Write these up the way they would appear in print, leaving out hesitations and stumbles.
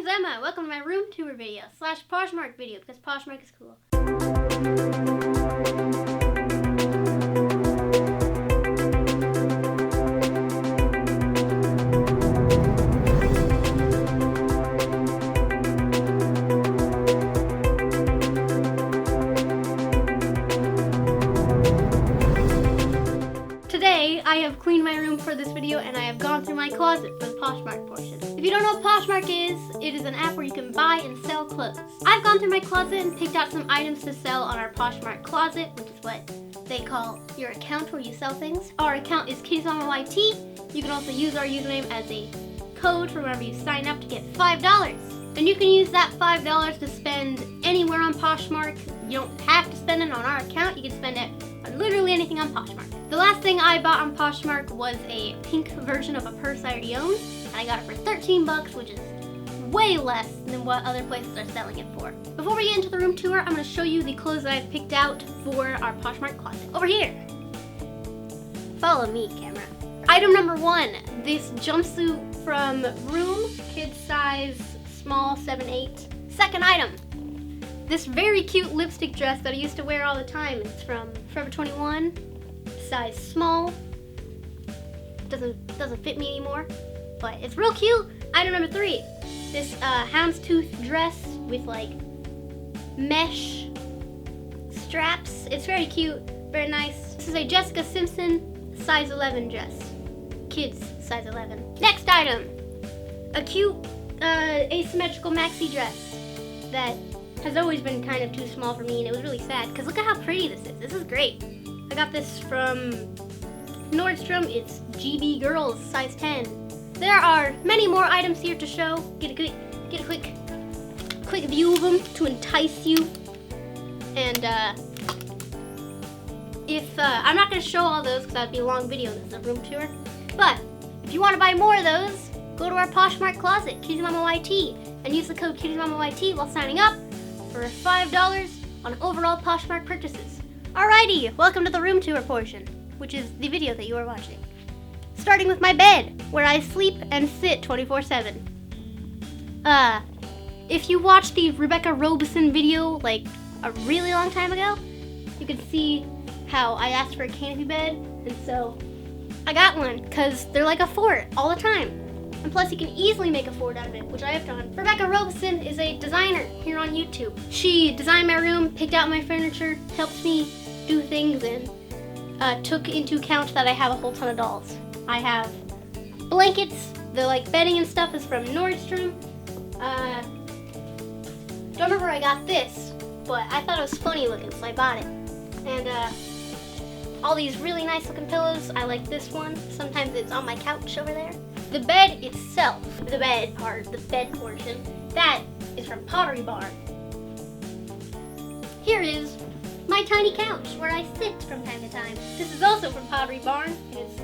KittiesMama. Welcome to my room tour video / Poshmark video because Poshmark is cool. Today, I have cleaned my room for this video and I have gone through my closet for the Poshmark portion. If you don't know what Poshmark is, it is an app where you can buy and sell clothes. I've gone through my closet and picked out some items to sell on our Poshmark closet, which is what they call your account where you sell things. Our account is KittiesMama. You can also use our username as a code for whenever you sign up to get $5. And you can use that $5 to spend anywhere on Poshmark. You don't have to spend it on our account. You can spend it on literally anything on Poshmark. The last thing I bought on Poshmark was a pink version of a purse I already own, and I got it for 13 bucks, which is way less than what other places are selling it for. Before we get into the room tour, I'm going to show you the clothes that I've picked out for our Poshmark closet. Over here. Follow me, camera. Item number 1, this jumpsuit from Room, kid size, small, 7/8. Second item, this very cute lipstick dress that I used to wear all the time. It's from Forever 21. Size small. Doesn't fit me anymore, but it's real cute. Item number 3, this houndstooth dress with like mesh straps. It's very cute, very nice. This is a Jessica Simpson size 11 dress. Kids size 11. Next item, a cute asymmetrical maxi dress that has always been kind of too small for me, and it was really sad because look at how pretty this is. This is great. I got this from Nordstrom. It's GB Girls, size 10. There are many more items here to show. Get a quick view of them to entice you. And I'm not going to show all those because that'd be a long video. This is a room tour. But if you want to buy more of those, go to our Poshmark closet, KittiesMama, and use the code KittiesMama while signing up for $5 on overall Poshmark purchases. Alrighty, welcome to the room tour portion, which is the video that you are watching. Starting with my bed, where I sleep and sit 24/7. If you watched the Rebecca Robeson video like a really long time ago, you can see how I asked for a canopy bed, and so I got one, because they're like a fort all the time. And plus you can easily make a fort out of it, which I have done. Rebecca Robeson is a designer here on YouTube. She designed my room, picked out my furniture, helped me do things, and took into account that I have a whole ton of dolls. I have blankets, the like bedding and stuff is from Nordstrom. Don't remember where I got this, but I thought it was funny looking, so I bought it. And all these really nice looking pillows. I like this one. Sometimes it's on my couch over there. The bed itself, the bed portion, that is from Pottery Barn. Here is my tiny couch where I sit from time to time. This is also from Pottery Barn. It's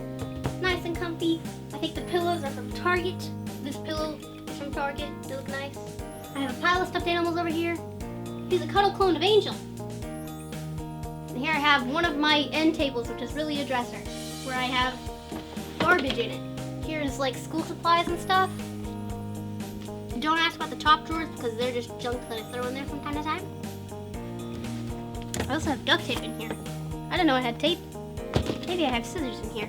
nice and comfy. I think the pillows are from Target. This pillow is from Target. They look nice. I have a pile of stuffed animals over here. He's a cuddle clone of Angel. And here I have one of my end tables, which is really a dresser, where I have garbage in it. Here's like school supplies and stuff. Don't ask about the top drawers because they're just junk that I throw in there from time to time. I also have duct tape in here. I didn't know I had tape. Maybe I have scissors in here.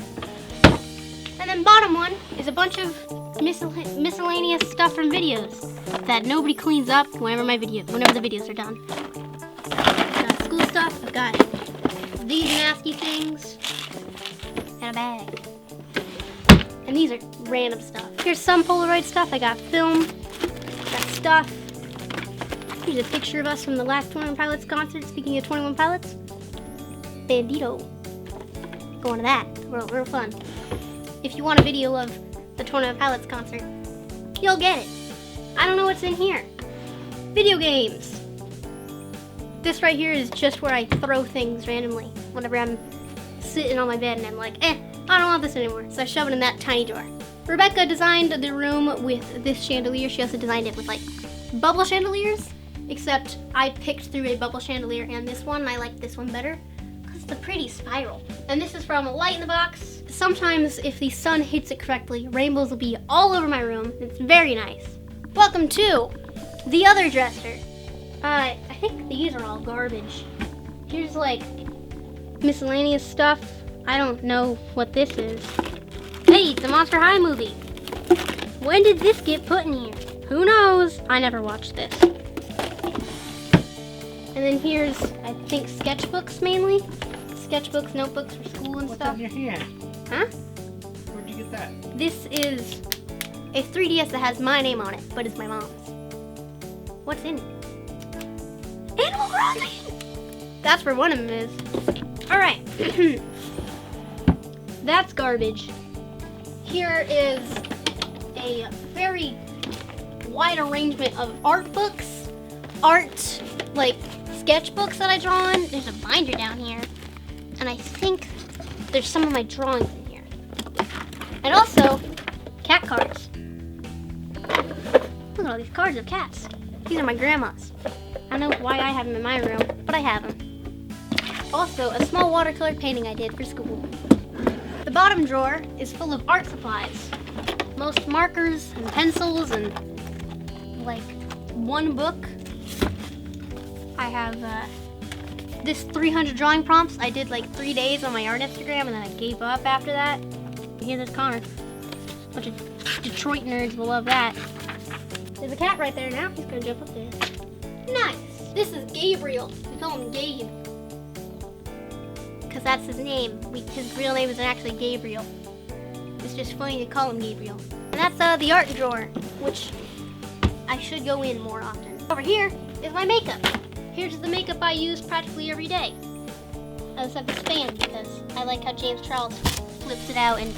And then bottom one is a bunch of miscellaneous stuff from videos that nobody cleans up whenever the videos are done. I've got school stuff. I've got these nasty things and a bag. And these are random stuff. Here's some Polaroid stuff. I got film. Got stuff. Here's a picture of us from the last 21 Pilots concert. Speaking of 21 Pilots, Bandito. Going to that. Real fun. If you want a video of the 21 Pilots concert, you'll get it. I don't know what's in here. Video games. This right here is just where I throw things randomly whenever I'm sitting on my bed and I'm like, I don't want this anymore. So I shove it in that tiny drawer. Rebecca designed the room with this chandelier. She also designed it with like bubble chandeliers. Except I picked through a bubble chandelier and this one. I like this one better because it's a pretty spiral. And this is from Light in the Box. Sometimes if the sun hits it correctly, rainbows will be all over my room. It's very nice. Welcome to the other dresser. I think these are all garbage. Here's like miscellaneous stuff. I don't know what this is. Hey, it's a Monster High movie. When did this get put in here? Who knows? I never watched this. And then here's, I think, sketchbooks mainly. Sketchbooks, notebooks for school and stuff. What's in your hand? Huh? Where'd you get that? This is a 3DS that has my name on it, but it's my mom's. What's in it? Animal Crossing! That's where one of them is. Alright. That's garbage. Here is a very wide arrangement of art books. Art, like, sketchbooks that I draw on. There's a binder down here. And I think there's some of my drawings in here. And also, cat cards. Look at all these cards of cats. These are my grandma's. I don't know why I have them in my room, but I have them. Also, a small watercolor painting I did for school. The bottom drawer is full of art supplies. Most markers and pencils and like one book. I have this 300 drawing prompts. I did like 3 days on my art Instagram and then I gave up after that. Here's Connor. A bunch of Detroit nerds will love that. There's a cat right there now. He's gonna jump up there. Nice. This is Gabriel. We call him Gabe. Because that's his name. His real name isn't actually Gabriel. It's just funny to call him Gabriel. And that's the art drawer, which I should go in more often. Over here is my makeup. Here's the makeup I use practically every day. I just have this fan because I like how James Charles flips it out and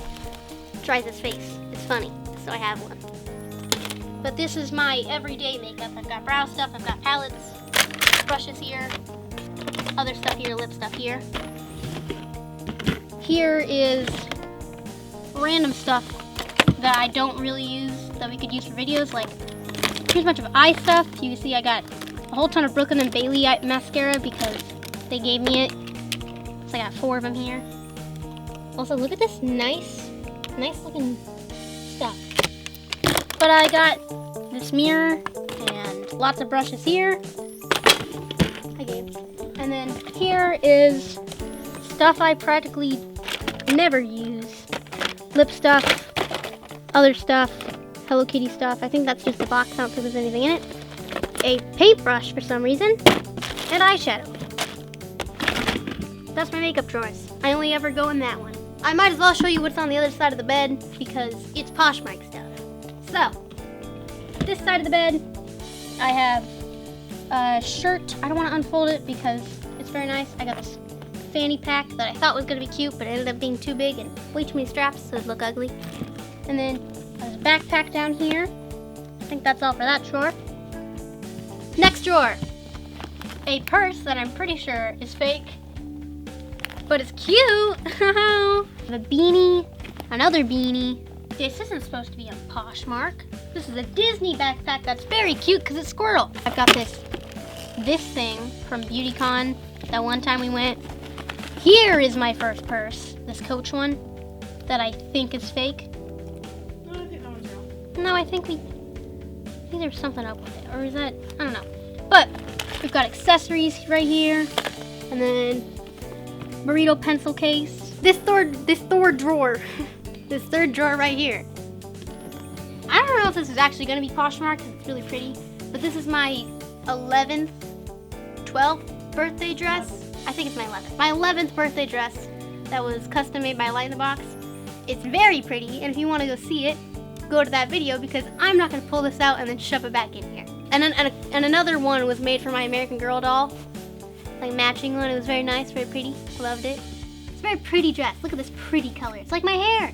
dries his face. It's funny, so I have one. But this is my everyday makeup. I've got brow stuff, I've got palettes, brushes here, other stuff here, lip stuff here. Here is random stuff that I don't really use that we could use for videos. Like, here's a bunch of eye stuff. You can see I got a whole ton of Brooklyn & Bailey mascara because they gave me it. So I got 4 of them here. Also, look at this nice looking stuff. But I got this mirror and lots of brushes here. Hi, Gabe. And then here is stuff I practically never use. Lip stuff, other stuff, Hello Kitty stuff. I think that's just a box. I don't think there's anything in it. A paintbrush for some reason, and eyeshadow. That's my makeup drawers. I only ever go in that one. I might as well show you what's on the other side of the bed because it's Poshmark stuff. So, this side of the bed, I have a shirt. I don't want to unfold it because it's very nice. I got this fanny pack that I thought was going to be cute, but it ended up being too big and way too many straps, so it'd look ugly. And then there's a backpack down here. I think that's all for that drawer. Next drawer, a purse that I'm pretty sure is fake, but it's cute. The beanie, another beanie. This isn't supposed to be a Poshmark. This is a Disney backpack that's very cute because it's squirrel. I've got this thing from BeautyCon that one time we went. Here is my first purse, this Coach one that I think is fake. No, I think that one's real. No, I think there's something up with it, or is that, I don't know. But we've got accessories right here, and then burrito pencil case. This third drawer, this third drawer right here. I don't know if this is actually gonna be Poshmark because it's really pretty, but this is my 11th, 12th birthday dress. I think it's my 11th. My 11th birthday dress that was custom made by Light in the Box. It's very pretty, and if you want to go see it, go to that video because I'm not going to pull this out and then shove it back in here. And another one was made for my American Girl doll, like matching one. It was very nice, very pretty. Loved it. It's a very pretty dress. Look at this pretty color. It's like my hair.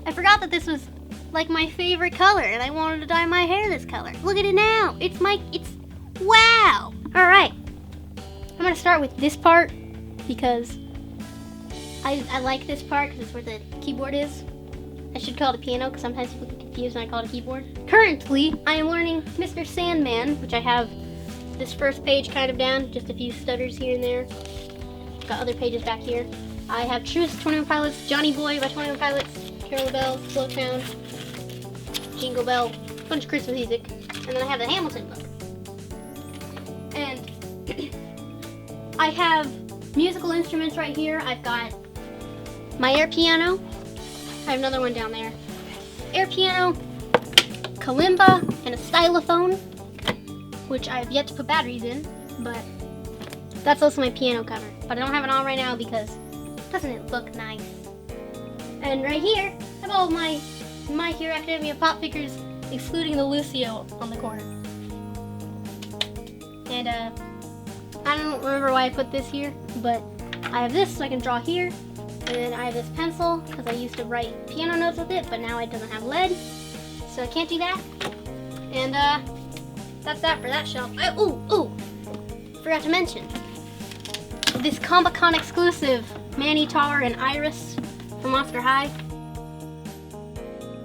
I forgot that this was like my favorite color, and I wanted to dye my hair this color. Look at it now. It's wow. All right. I'm gonna start with this part because I like this part because it's where the keyboard is. I should call it a piano because sometimes people get confused when I call it a keyboard. Currently, I am learning Mr. Sandman, which I have this first page kind of down, just a few stutters here and there. Got other pages back here. I have Truce, 21 Pilots, Johnny Boy by 21 Pilots, Carol the Bells, Slow Town, Jingle Bell, bunch of Christmas music, and then I have the Hamilton book. And I have musical instruments right here. I've got my air piano. I have another one down there. Air piano, kalimba, and a stylophone, which I have yet to put batteries in, but that's also my piano cover. But I don't have it on right now because doesn't it look nice? And right here, I have all of my My Hero Academia pop figures, excluding the Lucio on the corner. And I don't remember why I put this here, but I have this so I can draw here. And then I have this pencil because I used to write piano notes with it, but now it doesn't have lead, so I can't do that. And that's that for that shelf. Forgot to mention this Comic-Con exclusive Manitar and Iris from Monster High.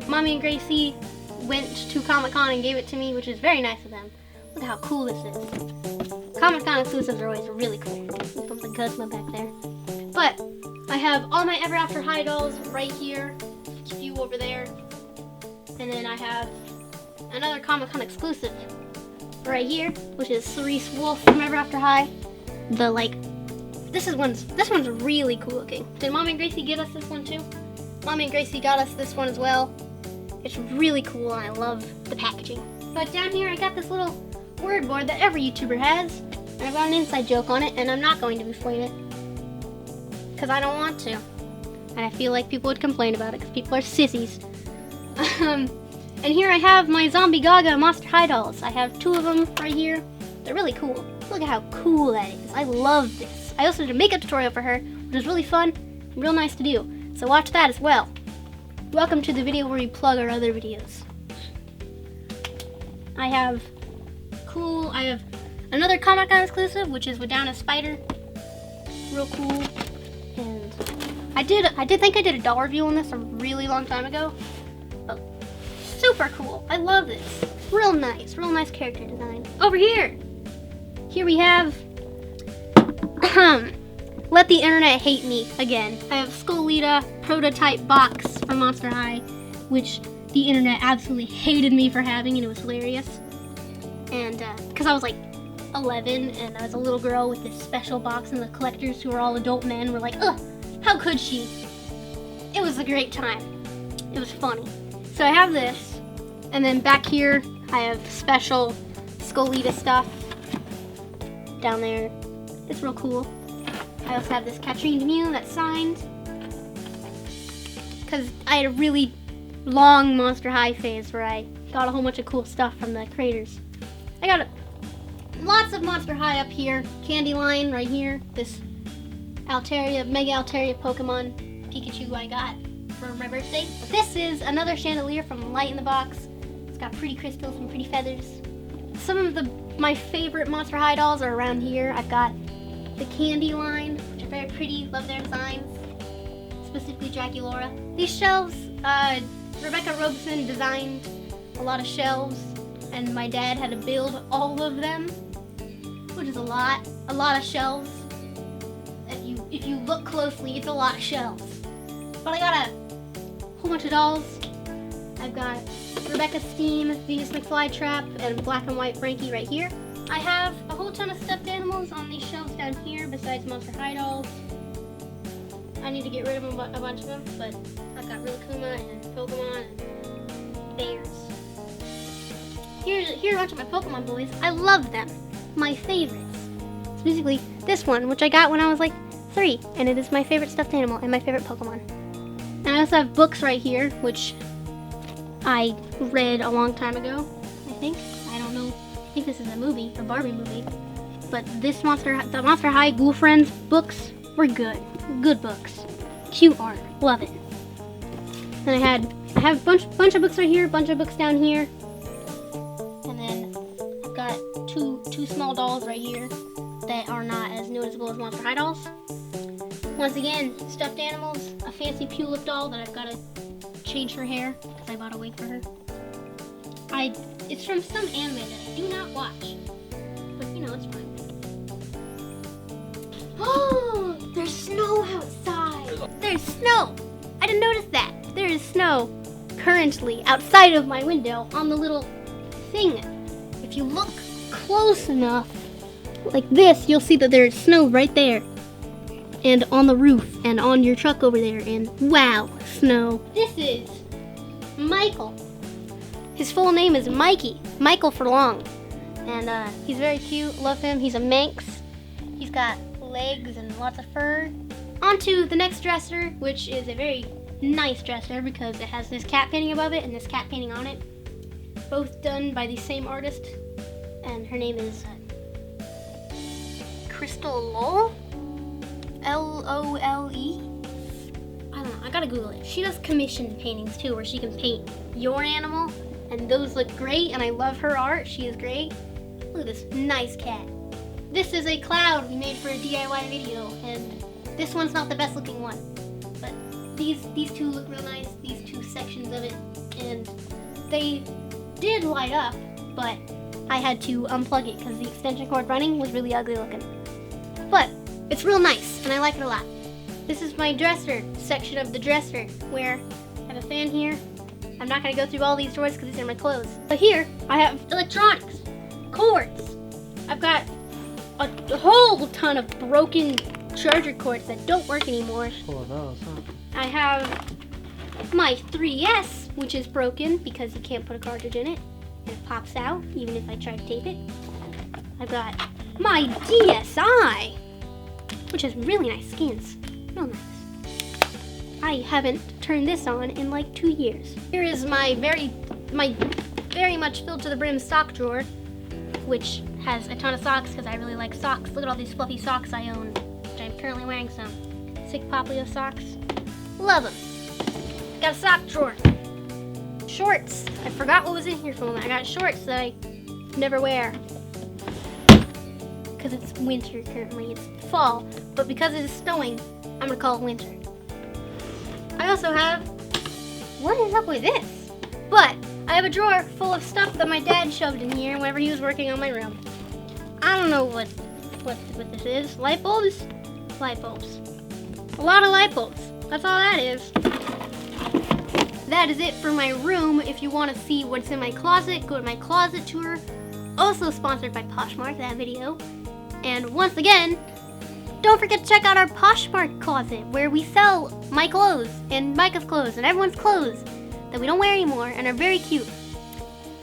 Mommy and Gracie went to Comic-Con and gave it to me, which is very nice of them. Look how cool this is. Comic-Con exclusives are always really cool. Put the Cosmo back there. But I have all my Ever After High dolls right here, a few over there, and then I have another Comic-Con exclusive right here, which is Cerise Wolf from Ever After High. This one's really cool looking. Did Mommy and Gracie get us this one too? Mommy and Gracie got us this one as well. It's really cool and I love the packaging. But down here I got this little word board that every YouTuber has, and I've got an inside joke on it, and I'm not going to explain it because I don't want to. And I feel like people would complain about it because people are sissies. And here I have my Zombie Gaga Monster High dolls. I have 2 of them right here. They're really cool. Look at how cool that is. I love this. I also did a makeup tutorial for her, which was really fun and real nice to do. So watch that as well. Welcome to the video where we plug our other videos. I have another Comic-Con exclusive, which is Wadowna Spider. Real cool. And I did think I did a doll review on this a really long time ago. Oh, super cool. I love this. Real nice character design. Over here we have Let the Internet Hate Me again. I have Skullita prototype box from Monster High, which the internet absolutely hated me for having, and it was hilarious. And because I was like 11 and I was a little girl with this special box, and the collectors, who are all adult men, were like, ugh, how could she? It was a great time. It was funny. So I have this, and then back here I have special Skullita stuff down there. It's real cool. I also have this Katrine Demune that's signed, because I had a really long Monster High phase where I got a whole bunch of cool stuff from the creators. I got lots of Monster High up here. Candy line right here. This Mega Altaria Pokemon Pikachu I got for my birthday. This is another chandelier from Light in the Box. It's got pretty crystals and pretty feathers. Some of my favorite Monster High dolls are around here. I've got the Candy line, which are very pretty. Love their designs. Specifically Draculaura. These shelves, Rebecca Robeson designed a lot of shelves, and my dad had to build all of them, which is a lot of shelves. If you look closely, it's a lot of shelves. But I got a whole bunch of dolls. I've got Rebecca Steam, Venus McFlytrap, and Black and White Frankie right here. I have a whole ton of stuffed animals on these shelves down here besides Monster High dolls. I need to get rid of a bunch of them, but I've got Rilakkuma and Pokemon and bears. Here are a bunch of my Pokemon boys. I love them. My favorites. Specifically this one, which I got when I was like 3, and it is my favorite stuffed animal and my favorite Pokemon. And I also have books right here, which I read a long time ago, I think. I don't know. I think this is a movie, a Barbie movie. But the Monster High Ghoul Friends books were good. Good books. Cute art. Love it. And I have a bunch of books right here, a bunch of books down here. And then I've got two small dolls right here that are not as noticeable as Monster High dolls. Once again, stuffed animals, a fancy Pulip doll that I've got to change her hair because I bought a wig for her. It's from some anime that I do not watch, but you know, it's fine. Oh, there's snow outside. There's snow. I didn't notice that. There is snow currently outside of my window on the little thing. If you look close enough, like this, you'll see that there's snow right there. And on the roof, and on your truck over there, and wow, snow. This is Michael. His full name is Mikey, Michael for long. And he's very cute, love him. He's a Manx. He's got legs and lots of fur. On to the next dresser, which is a very nice dresser because it has this cat painting above it and this cat painting on it. Both done by the same artist. And her name is Crystal Lowell? L-O-L-E? I don't know, I gotta Google it. She does commission paintings too, where she can paint your animal, and those look great, and I love her art. She is great. Look at this nice cat. This is a cloud we made for a DIY video, and this one's not the best looking one. But these two look real nice, these two sections of it, and they did light up, but I had to unplug it because the extension cord running was really ugly looking. But it's real nice, and I like it a lot. This is my dresser section of the dresser, where I have a fan here. I'm not going to go through all these drawers because these are my clothes. But here, I have electronics, cords. I've got a whole ton of broken charger cords that don't work anymore. Full of those, huh? I have my 3S, which is broken because you can't put a cartridge in it, and it pops out even if I try to tape it. I've got my DSi, which has really nice skins. Real nice. I haven't turned this on in like 2 years. Here is my very much filled to the brim sock drawer, which has a ton of socks because I really like socks. Look at all these fluffy socks I own, which I'm currently wearing some. Sick Poplio socks. Love them. Got a sock drawer. Shorts. I forgot what was in here for a moment. I got shorts that I never wear because it's winter currently. It's fall, but because it is snowing, I'm gonna call it winter. I also have, what is up with this? But I have a drawer full of stuff that my dad shoved in here whenever he was working on my room. I don't know what this is. Light bulbs? Light bulbs. A lot of light bulbs. That's all that is. That is it for my room. If you want to see what's in my closet, go to my closet tour. Also sponsored by Poshmark, that video. And once again, don't forget to check out our Poshmark closet where we sell my clothes and Micah's clothes and everyone's clothes that we don't wear anymore and are very cute.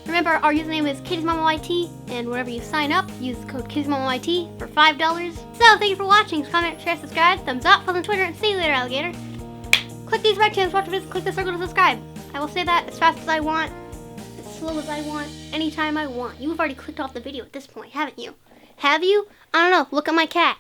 Remember, our username is KittiesMamaYT, and whenever you sign up, use the code KittiesMamaYT for $5. So thank you for watching. Comment, share, subscribe, thumbs up, follow on Twitter, and see you later, alligator. Click these red tabs, watch the videos, click the circle to subscribe. I will say that as fast as I want, as slow as I want, anytime I want. You've already clicked off the video at this point, haven't you? Have you? I don't know. Look at my cat.